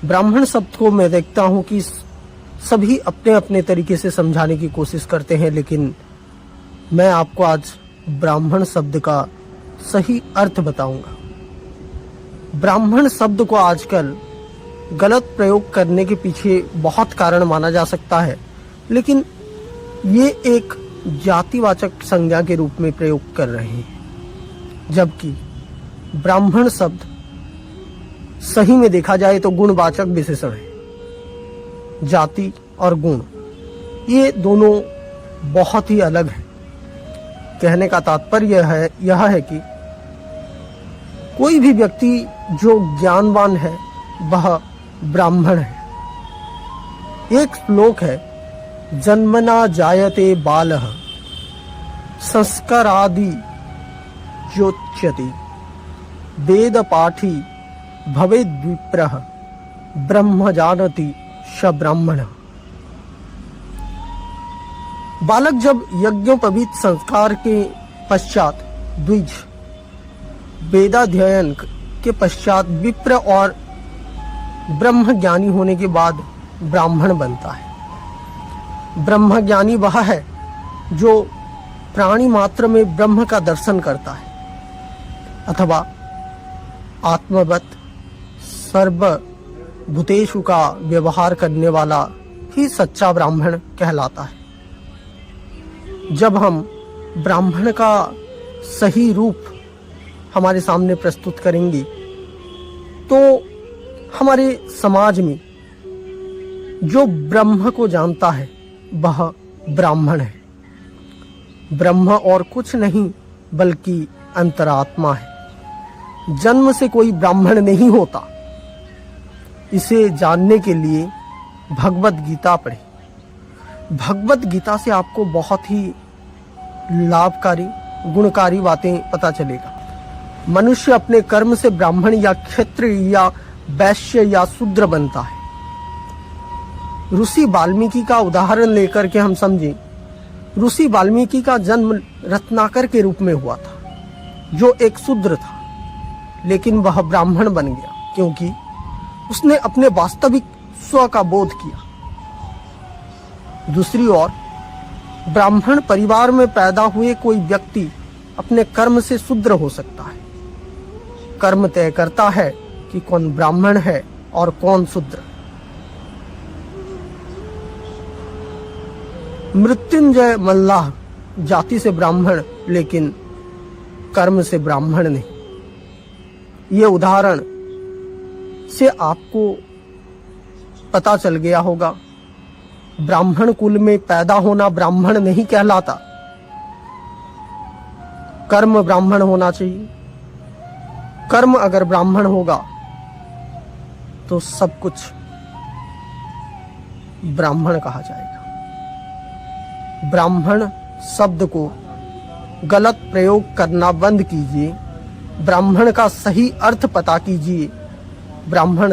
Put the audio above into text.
ब्राह्मण शब्द को मैं देखता हूं कि सभी अपने अपने तरीके से समझाने की कोशिश करते हैं, लेकिन मैं आपको आज ब्राह्मण शब्द का सही अर्थ बताऊंगा। ब्राह्मण शब्द को आजकल गलत प्रयोग करने के पीछे बहुत कारण माना जा सकता है, लेकिन ये एक जातिवाचक संज्ञा के रूप में प्रयोग कर रहे हैं, जबकि ब्राह्मण शब्द सही में देखा जाए तो गुणवाचक विशेषण है। जाति और गुण ये दोनों बहुत ही अलग हैं। कहने का तात्पर्य यह है कि कोई भी व्यक्ति जो ज्ञानवान है वह ब्राह्मण है। एक श्लोक है, जन्मना जायते बालः संस्कारादि योच्यते वेद पाठी भवेद विप्रः ब्रह्म जानति स ब्राह्मणः। बालक जब यज्ञोपवीत संस्कार के पश्चात द्विज वेदाध्ययन के पश्चात विप्र और ब्रह्म ज्ञानी होने के बाद ब्राह्मण बनता है। ब्रह्म ज्ञानी वह है जो प्राणी मात्र में ब्रह्म का दर्शन करता है, अथवा आत्मवत सर्वभूतेषु का व्यवहार करने वाला ही सच्चा ब्राह्मण कहलाता है। जब हम ब्राह्मण का सही रूप हमारे सामने प्रस्तुत करेंगे तो हमारे समाज में जो ब्रह्म को जानता है वह ब्राह्मण है। ब्रह्म और कुछ नहीं बल्कि अंतरात्मा है। जन्म से कोई ब्राह्मण नहीं होता। इसे जानने के लिए भगवत गीता पढ़ें। भगवत गीता से आपको बहुत ही लाभकारी गुणकारी बातें पता चलेगा। मनुष्य अपने कर्म से ब्राह्मण या क्षत्रिय या वैश्य या शूद्र बनता है। ऋषि वाल्मीकि का उदाहरण लेकर के हम समझें। ऋषि वाल्मीकि का जन्म रत्नाकर के रूप में हुआ था, जो एक शूद्र था, लेकिन वह ब्राह्मण बन गया क्योंकि उसने अपने वास्तविक स्व का बोध किया। दूसरी ओर ब्राह्मण परिवार में पैदा हुए कोई व्यक्ति अपने कर्म से शूद्र हो सकता है। कर्म तय करता है कि कौन ब्राह्मण है और कौन शूद्र। मृत्युंजय मल्लाह जाति से ब्राह्मण लेकिन कर्म से ब्राह्मण नहीं। ये उदाहरण से आपको पता चल गया होगा, ब्राह्मण कुल में पैदा होना ब्राह्मण नहीं कहलाता। कर्म ब्राह्मण होना चाहिए। कर्म अगर ब्राह्मण होगा तो सब कुछ ब्राह्मण कहा जाएगा। ब्राह्मण शब्द को गलत प्रयोग करना बंद कीजिए। ब्राह्मण का सही अर्थ पता कीजिए। ब्राह्मण